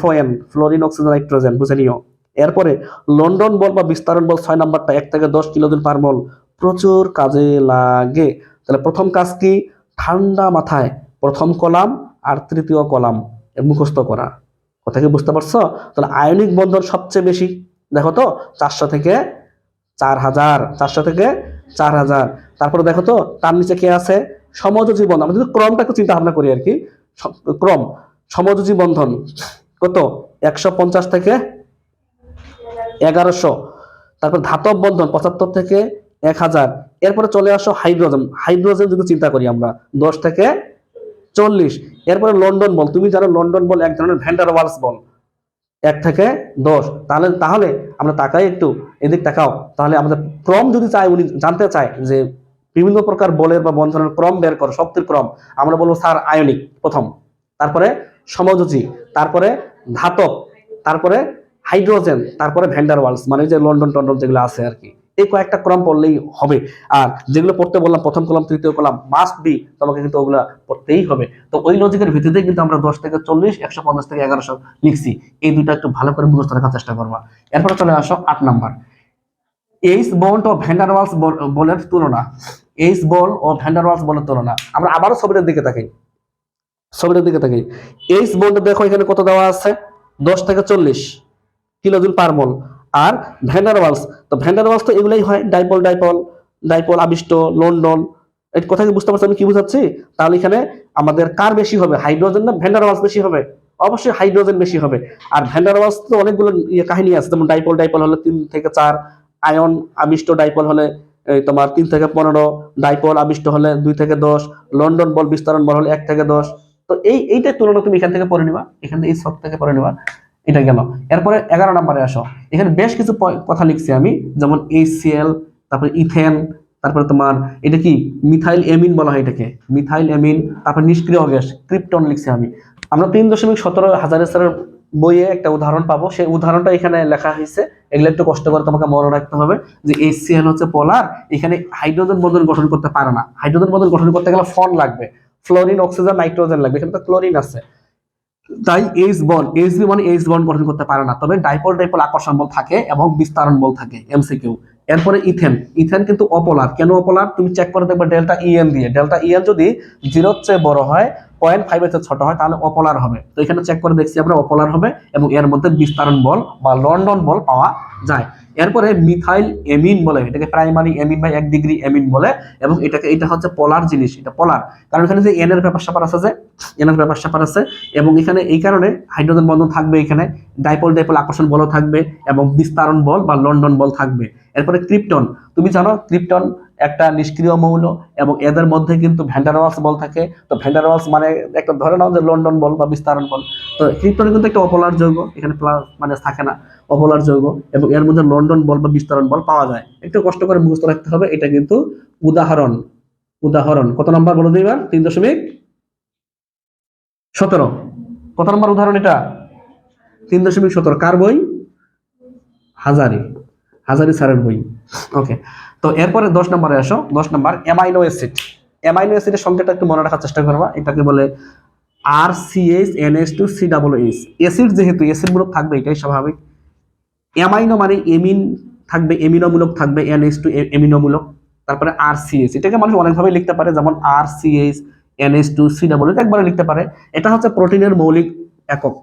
FON, ফ্লোরিন অক্সিজেন নাইট্রোজেন, বুঝে নিও। এরপরে লন্ডন বল বা বিস্তারণ বল 6 নাম্বারটা 1 থেকে 10 কিলোজুল পার মল, প্রচুর কাজে লাগে। তাহলে প্রথম কাজ কি? ঠান্ডা মাথায় প্রথম কলাম আর তৃতীয় কলাম মুখস্থ করা। কথা কি বুঝতে পারছো? তাহলে আয়নিক বন্ধন সবচেয়ে বেশি, দেখো তো 400 থেকে 4000, 400 থেকে 4000। তারপরে দেখো তো তার নিচে কে আছে? সমযোজী বন্ধন। আমরা যদি ক্রমটা একটু চিন্তা ভাবনা করি আর কি, ক্রম সমযোজী বন্ধন কত? 150 থেকে 1100। তারপর ধাতব বন্ধন 75 থেকে 1000। এরপরে চলে আসো হাইড্রোজেন। হাইড্রোজেন যদি চিন্তা করি আমরা 10 থেকে 40। এরপরে লন্ডন বল, তুমি জানো লন্ডন বল এক ধরনের ভ্যান ডার ওয়ালস বল, 1 থেকে 10। তাহলে তাহলে আমরা তাকাই একটু, এদিক তাকাও। তাহলে আমাদের ক্রম যদি চাই, উনি জানতে চায় যে বিভিন্ন প্রকার বলের বা বন্ধনের ক্রম বের করো, শক্তির ক্রম, আমরা বলবো স্যার আয়নিক প্রথম, তারপরে সমযোজী, তারপরে ধাতব, তারপরে হাইড্রোজেন, তারপরে ভ্যান্ডার ওয়ালস, মানে যে লন্ডন টন্ডন যেগুলো আছে আর কি। এই কয়েকটা ক্রম পড়লেই হবে। আর যেগুলো পড়তে বললাম, প্রথম কলাম তৃতীয় কলাম মাস্ট বি, তোমাকে কিন্তু ওগুলা পড়তেই হবে। তো ওই লজিকের ভিত্তিতে কিন্তু আমরা 10 থেকে 40, 150 থেকে 1100 লিখছি। এই দুইটা একটু ভালো করে মুখস্থ রাখার চেষ্টা করবা। এরপরে চলে আসো 8 নাম্বার, এইচ বন্ড ও ভ্যান্ডার ওয়ালস বলের তুলনা। এইচ বল ও ভ্যান্ডার ওয়ালস বলের তুলনা। আমরা আবারও ছবিটার দিকে তাকাই, ছবিটার দিকে তাকাই। এইচ বন্ড দেখো এখানে কত দেওয়া আছে? 10 থেকে 40 কিলোজুল পার মোল। আর ভ্যান্ডার ওয়ালস, তো ভ্যান্ডার ওয়ালস তো এগুলাই হয়, ডাইপোল ডাইপোল, ডাইপোল আবিষ্ট, লন্ডন। এই কথা কি বুঝতে পারছো আমি কি বুঝাচ্ছি? তাহলে এখানে আমাদের কার বেশি হবে, হাইড্রোজেন না ভ্যান্ডার ওয়ালস বেশি হবে? অবশ্যই হাইড্রোজেন বেশি হবে। আর ভ্যান্ডার ওয়ালস তো অনেকগুলো কাহিনী আছে, যেমন ডাইপোল ডাইপোল হলে 3 থেকে 4, আয়ন আবিষ্ট ডাইপোল হলে তোমার 3 থেকে 15, ডাইপোল আবিষ্ট হলে 2 থেকে 10, লন্ডন বল বিস্তারণ বল হলে 1 থেকে 10। তো এইটার তুলনা তুমি এখান থেকে পড়ে নিবা, এখান থেকে এই সব থেকে পড়ে নিবা। এটা গেল। এরপরে 11 নম্বরে আসো, এখানে বেশ কিছু কথা লিখছি আমি, যেমন HCl, তারপরে ইথেন, তারপরে তোমার এটা কি মিথাইল এমিন বলা হয় এটাকে, মিথাইল এমিন। তারপর নিষ্ক্রিয় গ্যাস ক্রিপ্টন লিখছি আমি। আমরা 3.17 হাজার স্যারের বইয়ে একটা উদাহরণ পাবো, সেই উদাহরণটা এখানে লেখা হয়েছে। এগুলো একটু কষ্ট করে তোমাকে মনে রাখতে হবে যে HCl হচ্ছে পোলার, এখানে হাইড্রোজেন বন্ধন গঠন করতে পারে না। হাইড্রোজেন বন্ধন গঠন করতে গেলে ফন লাগবে, ফ্লোরিন অক্সিজেন নাইট্রোজেন লাগবে, এখানে তো ক্লোরিন আছে। তাই এইচ বন্ড, এইচবি মানে এইচ বন্ড গঠন করতে পারে না, তবে ডাইপোল ডাইপোল আকর্ষণ বল থাকে এবং বিস্তারণ বল থাকে, এমসিকিউ। এরপরে ইথেন, ইথেন কিন্তু অপোলার। কেন অপোলার? তুমি চেক করে দেখবে ডেল্টা ইএন দিয়ে, ডেল্টা ইএন যদি 0 চেয়ে বড় হয়, 0.5 এর চেয়ে ছোট হয়, তাহলে অপোলার হবে। তো এখানে চেক করে দেখছি আমরা অপোলার হবে, এবং এর মধ্যে বিস্তারণ বল বা লন্ডন বল পাওয়া যায়। এরপরে মিথাইল এমিন বলে, এটাকে প্রাইমারি এমিন বা 1 ডিগ্রি এমিন বলে, এবং এটা হচ্ছে পোলার জিনিস, এটা পোলার। কারণ এখানে যে এন এর ব্যাপার স্যাপার আছে, যে এন এর ব্যাপার স্যাপার আছে, এবং এখানে এই কারণে হাইড্রোজেন বন্ধন থাকবে, এখানে ডাইপোল ডাইপোল আকর্ষণ বল থাকবে, এবং বিস্তারণ বল বা লন্ডন বল থাকবে। এরপরে ক্রিপ্টন, তুমি জানো ক্রিপ্টন একটা নিষ্ক্রিয় মৌল, এবং এদের মধ্যে কিন্তু ভ্যান্ডার ওয়ালস বল থাকে। তো ভ্যান্ডার ওয়ালস মানে একটা ধরে নাও যে লন্ডন বল বা বিস্তারণ বল। তো ক্রিপ্টন কিন্তু একটা অপোলার যৌগ, এখানে প্লাস মানে থাকে না, অপোলার যৌগ, এবং এর মধ্যে লন্ডন বল বা বিস্তারণ বল পাওয়া যায়। একটু কষ্ট করে মুখস্থ রাখতে হবে। এটা কিন্তু উদাহরণ। উদাহরণ কত নাম্বার বলে দিই এবার? 3.17। কত নম্বর উদাহরণ এটা? 3.17। কার বই? হাজারি, হাজারি স্যারের বই। ওকে, তো এরপরে 10 নম্বরে আসো। 10 নম্বর অ্যামাইনো অ্যাসিড। অ্যামাইনো অ্যাসিডের সংখ্যাটা একটু মনে রাখার চেষ্টা করবা। এটাকে বলে RCH NH2COOH। অ্যাসিড যেহেতু অ্যাসিড মূলক থাকবে, এটাই স্বাভাবিক। অ্যামাইনো মানে এমিন থাকবে, এমিনোমূলক থাকবে, NH2 এমিনোমূলক, তারপরে RCH। এটাকে মানুষ অনেকভাবে লিখতে পারে, যেমন RCH NH2COOH একবারে লিখতে পারে। এটা হচ্ছে প্রোটিনের মৌলিক একক।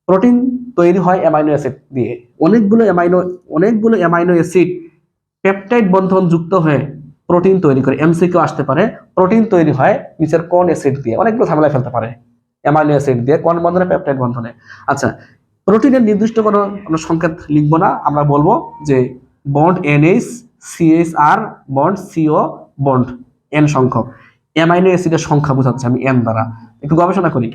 প্রোটিন তৈরি হয় অ্যামাইনো অ্যাসিড দিয়ে। অনেকগুলো অ্যামাইনো অ্যাসিড পেপটাইড বন্ধন যুক্ত হয়ে প্রোটিন তৈরি করে। এমসিকিউ আসতে পারে, প্রোটিন তৈরি হয় নিচের কোন অ্যাসিড দিয়ে? অনেকগুলো ঝামেলা ফেলতে পারে, অ্যামাইনো অ্যাসিড দিয়ে, কোন বন্ধনে? পেপটাইড বন্ধনে। আচ্ছা, প্রোটিনের নির্দিষ্ট কোনো আমরা সংকেত লিখবো না, আমরা বলবো যে bond NH CHR bond CO bond N সংখ্যক। অ্যামাইনো অ্যাসিডের সংখ্যা বোঝাচ্ছে আমি N দ্বারা। একটু গবেষণা করি।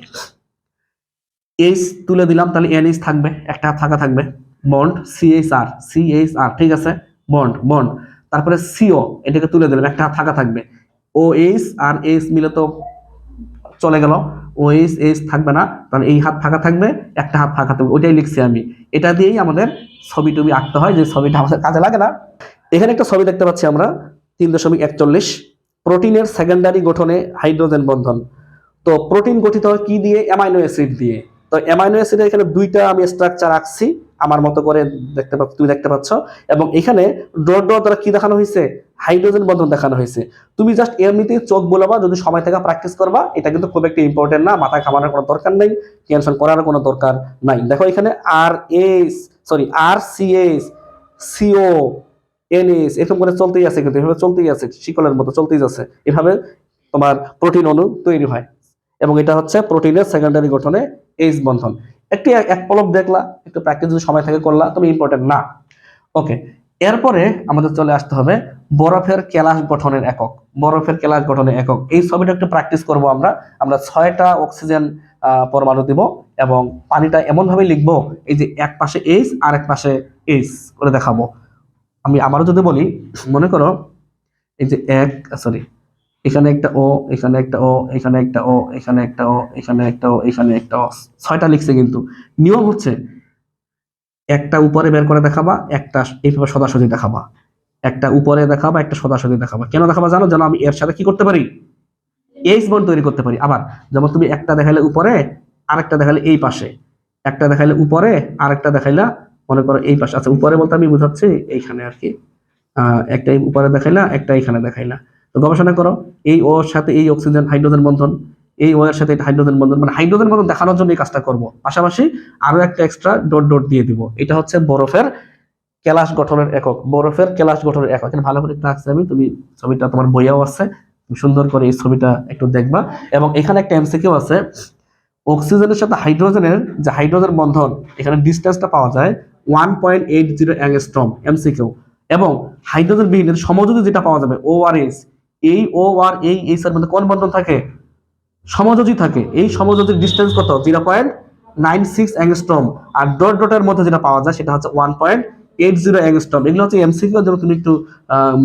H তুলে দিলাম, তাহলে NH থাকবে, একটা থাকা থাকবে, বন্ড CHR, ঠিক আছে, বন্ড বন্ড। তারপরে CO, এটাকে তুলে দিলাম, একটা থাকা থাকবে, OH আর H মিলে তো চলে গেল, ওএইচ এইচ থাকবে না, তাহলে এই হাত ফাঁকা থাকবে, একটা হাত ফাঁকা থাকবে, ওইটাই লিখছি আমি। এটা দিয়েই আমাদের ছবি টবি আঁকতে হয়, যে ছবিটা আমাদের কাজে লাগে না। এখানে একটা ছবি দেখতে পাচ্ছি আমরা 3.41, প্রোটিনের সেকেন্ডারি গঠনে হাইড্রোজেন বন্ধন। তো প্রোটিন গঠিত হয় কি দিয়ে? অ্যামাইনো অ্যাসিড দিয়ে। তো অ্যামাইনো অ্যাসিডের এখানে দুইটা আমি স্ট্রাকচার আঁকছি আমার মতো করে, তুমি দেখতে পাচ্ছ। এবং এখানে ডট ডট দ্বারা কি দেখানো হয়েছে? হাইড্রোজেন বন্ধন দেখানো হয়েছে। তুমি জাস্ট এমনিতেই চোখ বোলাবা, যদি সময় থেকে প্র্যাকটিস করবা। এটা কিন্তু খুব একটা ইম্পর্টেন্ট না, মাথা ঘামানোর কোনো দরকার নেই, টেনশন করার কোনো দরকার নাই। দেখো এখানে RCO NH এরকম করে চলতেই আছে, কিন্তু এভাবে চলতেই আছে, শিকলের মতো চলতেই যাচ্ছে। এভাবে তোমার প্রোটিন অণু তৈরি হয়, এবং এটা হচ্ছে প্রোটিনের সেকেন্ডারি গঠনে এইচ বন্ধন। এক পলক দেখলা, একটু প্র্যাকটিস যদি সময় থেকে করলা, তুমি ইম্পর্টেন্ট না। ওকে, এরপরে আমাদের চলে আসতে হবে বরফের কেলাস গঠনের একক। বরফের কেলাস গঠনের একক, এই ছবিটা একটু প্র্যাকটিস করব আমরা। 6টা অক্সিজেন পরমাণু দিব, এবং পানিটা এমন ভাবে লিখবো, এই যে এক পাশে এইচ আর এক পাশে এইচ করে দেখাবো। আমি আবারও যদি বলি, মনে করো এই যে এখানে একটা ও, এখানে একটা ও, এখানে একটা ও, এখানে একটা ও, এখানে একটা ও, এখানে একটা ও, 6টা লিখছে। কিন্তু নিয়ম হচ্ছে একটা উপরে বের করে দেখাবা, একটা এইভাবে সোজাসুজি দেখাবা, একটা উপরে দেখাবা, একটা সোজাসুজি দেখাবা। কেন দেখাবা জানো? যেন আমি এর সাথে কি করতে পারি? এইচ বন্ড তৈরি করতে পারি। আবার যেমন তুমি একটা দেখাইলে উপরে, আরেকটা দেখাইলে এই পাশে, একটা দেখাইলে উপরে, আরেকটা দেখাইলা মনে করো এই পাশে। আচ্ছা, উপরে বলতে আমি বুঝাচ্ছি এইখানে আর কি, একটা উপরে দেখাইলা, একটা এখানে দেখাইলা। তো গবেষণা করো, এই ওর সাথে এই অক্সিজেন হাইড্রোজেন বন্ধন, এই ও এর সাথে এটা হাইড্রোজেন বন্ধন, মানে হাইড্রোজেন বন্ধন দেখানোর জন্য এই কাজটা করব। পাশাপাশি আরো একটা এক্সট্রা ডট ডট দিয়ে দিব। এটা হচ্ছে বরফের কেলাস গঠনের একক। বরফের কেলাস গঠনের একক এখানে ভালো করে রাখছি আমি, তুমি ছবিটা তোমার বইয়াও আছে, তুমি সুন্দর করে এই ছবিটা একটু দেখবা। এবং এখানে একটা এমসিকিউ আছে, অক্সিজেনের সাথে হাইড্রোজেনের যে হাইড্রোজেন বন্ধন, এখানে ডিসটেন্সটা পাওয়া যায় 1.80 অ্যাংস্ট্রম, এমসিকিউ। এবং হাইড্রোজেন বিহীনের সমযোজী যেটা পাওয়া যাবে ORH, এই ও আর এই এইচ এর মধ্যে কোন বন্ধন থাকে? সমযোজী থাকে। এই সমযোজীর ডিসটেন্স কত? 0.96 অ্যাংস্ট্রম। আর ডট ডটের মধ্যে যেটা পাওয়া যায় সেটা হচ্ছে 1.80 অ্যাংস্ট্রম। এগুলো হচ্ছে এমসিকিউ এর জন্য তুমি একটু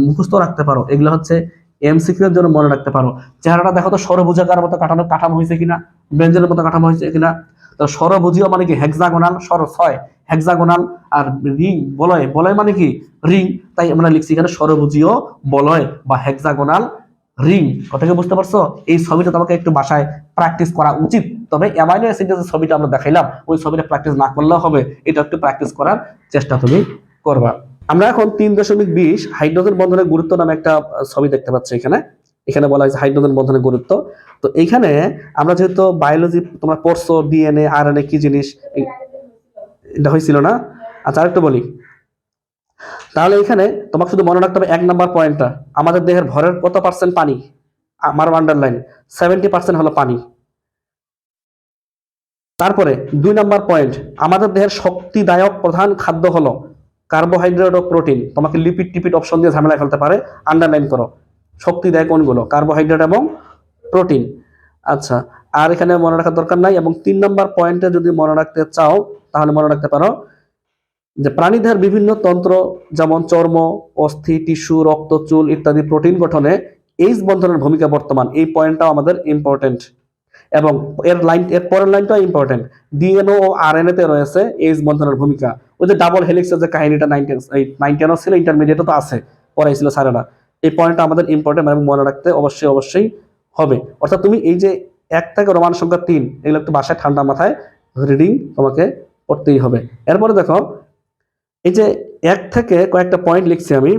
মুখস্থ রাখতে পারো। এগুলো হচ্ছে এমসিকিউ এর জন্য মনে রাখতে পারো। চেহারাটা দেখো তো ষড়ভুজাকার মতো কাঠামো হয়েছে কিনা, বেঞ্জের মতো কাঠামো হয়েছে কিনা। তো ষড়ভুজীয় মানে কি? Hexagonal, 6 hexagonal. আর রিং, বলয়, বলয় মানে কি? রিং। তাই আমরা লিখছি এখানে ষড়ভুজীয় বলয় বা হেক্সাগোনাল রিং। কথাকে বুঝতে পারছো? এই ছবিটা তোমাকে একটু বাসায় প্র্যাকটিস করা উচিত। তবে অ্যামাইনো অ্যাসিডের যে ছবিটা আমরা দেখাইলাম, ওই ছবিটা প্র্যাকটিস না করলেও হবে, এটা একটু প্র্যাকটিস করার চেষ্টা তুমি করবা। আমরা এখন 3.20 হাইড্রোজেন বন্ধনের গুরুত্ব নামে একটা ছবি দেখতে পাচ্ছি। এখানে এখানে বলা হয়েছে হাইড্রোজেন বন্ধনের গুরুত্ব। তো এইখানে আমরা যেহেতু বায়োলজি তোমরা পড়ছো, ডিএনএ আরএনএ কি জিনিস, এটা হয়েছিল না? আচ্ছা, আরেকটু বলি। তাহলে এখানে তোমাকে শুধু মনে রাখতে হবে 1 নাম্বার পয়েন্টটা, আমাদের দেহের ভরের কত পার্সেন্ট পানি? আমার আন্ডারলাইন 70% হলো পানি। তারপরে 2 নাম্বার পয়েন্ট, আমাদের দেহের শক্তিদায়ক প্রধান খাদ্য হলো কার্বোহাইড্রেট ও প্রোটিন। তোমাকে লিপিড টিপিড অপশন দিয়ে ঝামেলায় ফেলতে পারে, আন্ডারলাইন করো। শক্তি দেয় কোনগুলো? কার্বোহাইড্রেট এবং প্রোটিন। আচ্ছা, আর এখানে মনে রাখার দরকার নাই। এবং 3 নাম্বার পয়েন্টে যদি মনে রাখতে চাও তাহলে মনে রাখতে পারো যে প্রাণীদেহের বিভিন্ন তন্ত্র যেমন চর্ম, অস্থি, টিস্যু, রক্ত, চুল ইত্যাদি প্রোটিন গঠনে এইচ বন্ধনের ভূমিকা বর্তমান। এই পয়েন্টটাও আমাদের ইম্পর্টেন্ট। এবং এর পরের লাইনটাও ইম্পর্টেন্ট। ডিএনএ ও আরএনএ তে রয়েছে এইচ বন্ধনের ভূমিকা। ওই যে ডাবল হেলিক্সের যে কাহিনীটা 9-10 ছিল, ইন্টারমিডিয়েটও তো আছে, পড়াইছিল স্যারেরা। এই পয়েন্টটা আমাদের ইম্পর্টেন্ট এবং মনে রাখতে অবশ্যই হবে। অর্থাৎ তুমি এই যে 1 থেকে রোমান সংখ্যা 3, এগুলো একটু বাসায় ঠান্ডা মাথায় রিডিং তোমাকে পড়তেই হবে। এরপরে দেখো, এই যে 1 থেকে কয়েকটা পয়েন্ট লিখছি আমি,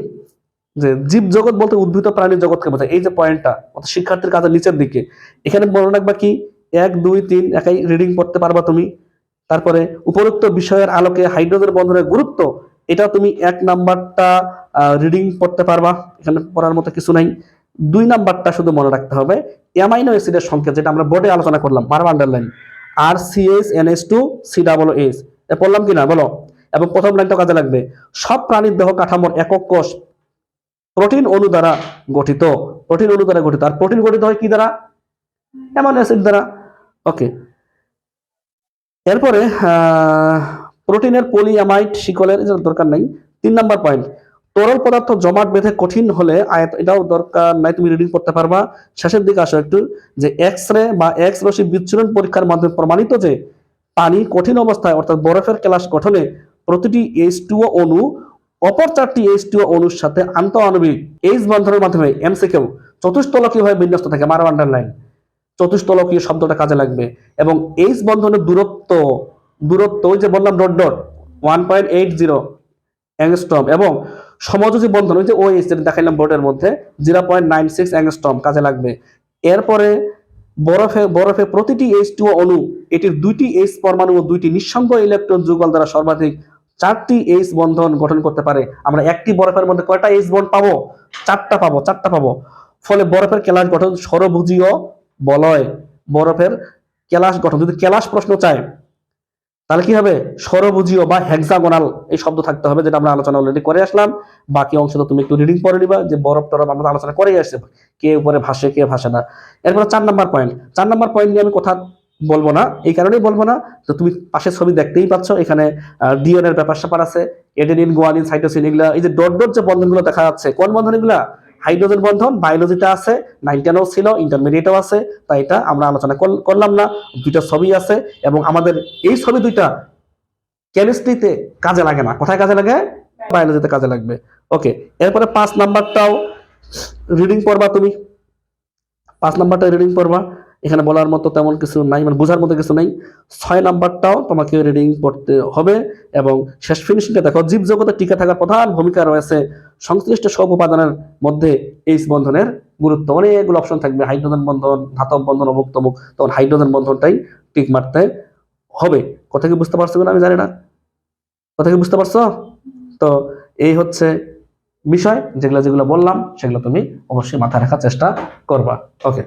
যে জীব জগৎ বলতে উদ্ভিদ প্রাণীর জগৎকে বোঝায়। এই যে পয়েন্টটা শিক্ষার্থীর কাছে নিচের দিকে, এখানে মনে রাখবা কি 1, 2, 3 একাই রিডিং পড়তে পারবা তুমি। তারপরে উপরোক্ত বিষয়ের আলোকে হাইড্রোজেন বন্ধনের গুরুত্ব, এটা তুমি 1 নাম্বারটা রিডিং পড়তে পারবা, এখানে পড়ার মতো কিছু নাই। 2 নাম্বারটা শুধু মনে রাখতে হবে, অ্যামাইনো অ্যাসিডের সংকেত, যেটা আমরা বোর্ডে আলোচনা করলাম, বারবার আন্ডারলাইন, RCH NH2COOH। পড়লাম কিনা বলো? এবং প্রথম লাইনটা কাজে লাগবে, সব প্রাণীর দেহ কাঠামোর একক কোষ প্রোটিন অণু দ্বারা গঠিত। প্রোটিন অণু দ্বারা গঠিত। আর প্রোটিন গঠিত হয় কি দ্বারা? অ্যামাইনো অ্যাসিড দ্বারা। ওকে, এরপরে প্রোটিনের পলিঅ্যামাইড শিকলের দরকার নাই। 3 নাম্বার পয়েন্ট, তরল পদার্থ জমাট বেঁধে কঠিন হলে এটাও দরকার নাই, তুমি রিডিং করতে পারবা। শেষের দিকে আসো একটু, যে এক্স রে বা এক্স রশ্মি বিচ্ছুরণ পরীক্ষার মাধ্যমে প্রমাণিত যে পানি কঠিন অবস্থায় অর্থাৎ বরফের কেলাস গঠনে প্রতিটি H2O অণু অপর 4টি H2O অণুর সাথে আন্তঃআণবিক H বন্ধনের মাধ্যমে এমসিকিউ চতুস্তলকীয়ভাবে বিন্যস্ত থাকে। মারো আন্ডারলাইন, চতুস্তলকীয় শব্দটা কাজে লাগবে। এবং H বন্ধনের দূরত্ব, ওই যে বললাম ডট ডট 1.80 অ্যাংস্ট্রম, এবং সমযোজী বন্ধন ওই যে OH যেটা দেখাইলাম বোর্ডের মধ্যে 0.96 অ্যাংস্ট্রম কাজে লাগবে। এরপরে বরফে প্রতিটি H2O অণু এটির 2টি H পরমাণু ও 2টি নিঃসঙ্গ ইলেকট্রন যুগল দ্বারা সর্বাধিক 4টি H বন্ধন গঠন করতে পারে। আমরা একটি বরফের মধ্যে কয়টা H বন্ড পাবো? 4টা পাবো। ফলে বরফের কেলাস গঠন ষড়ভুজীয় বলয়। বরফের কেলাস গঠন, যদি কেলাস প্রশ্ন চায় তাহলে কি হবে? ষড়ভুজীয় বা হেক্সাগোনাল এই শব্দ থাকতে হবে, যেটা আমরা আলোচনা অলরেডি করে আসলাম। বাকি অংশ তো তুমি একটু রিডিং করে নিবা, যে বরফ টরফ আমরা আলোচনা করেই আসছে, কে উপরে ভাসে কে ভাসে না। এরপর 4 নাম্বার পয়েন্ট নিয়ে আমি কথা বলবো না, এই কারণেই বলবো না, তো তুমি পাশের ছবি দেখতেই পাচ্ছ, এখানে ডিএনএ এর ব্যাপার স্যাপার আছে, এডেনিন, গুয়ানিন, সাইটোসিন, এগুলা এই যে ডট ডট যে বন্ধনগুলো দেখা যাচ্ছে, কোন বন্ধন এগুলা? হাইড্রোজেন বন্ধন। বায়োলজিতে আছে, 9-10 ছিল, ইন্টারমিডিয়েটও আছে, তাই এটা আমরা আলোচনা করলাম না। দুইটা ছবি আছে, এবং আমাদের এই ছবি দুইটা কেমিস্ট্রিতে কাজে লাগে না, কোথায় কাজে লাগে? বায়োলজিতে কাজে লাগবে। ওকে, এরপরে 5 নাম্বারটাও রিডিং পড়বা তুমি। 5 নাম্বারটা রিডিং পড়বা, এখানে বলার মতো তেমন কিছু নাই, মানে বোঝার মতো কিছু নাই। 6 নাম্বারটাও তোমাকে রিডিং পড়তে হবে। এবং শেষ ফিনিশিংটা দেখো, জীবজগতে টিকে থাকার প্রধান ভূমিকা রয়েছে সংশ্লিষ্ট সব উপাদানের মধ্যে H বন্ধনের গুরুত্ব। অনেকগুলো অপশন থাকবে, হাইড্রোজেন বন্ধন, ধাতব বন্ধন, অমুক তমুক, তখন হাইড্রোজেন বন্ধনটাই টিক মারতে হবে। কথা কি বুঝতে পারছো কিনা আমি জানি না, কথা কি বুঝতে পারছো? তো এই হচ্ছে বিষয়, যেগুলো বললাম সেগুলো তুমি অবশ্যই মাথায় রাখার চেষ্টা করবা। ওকে।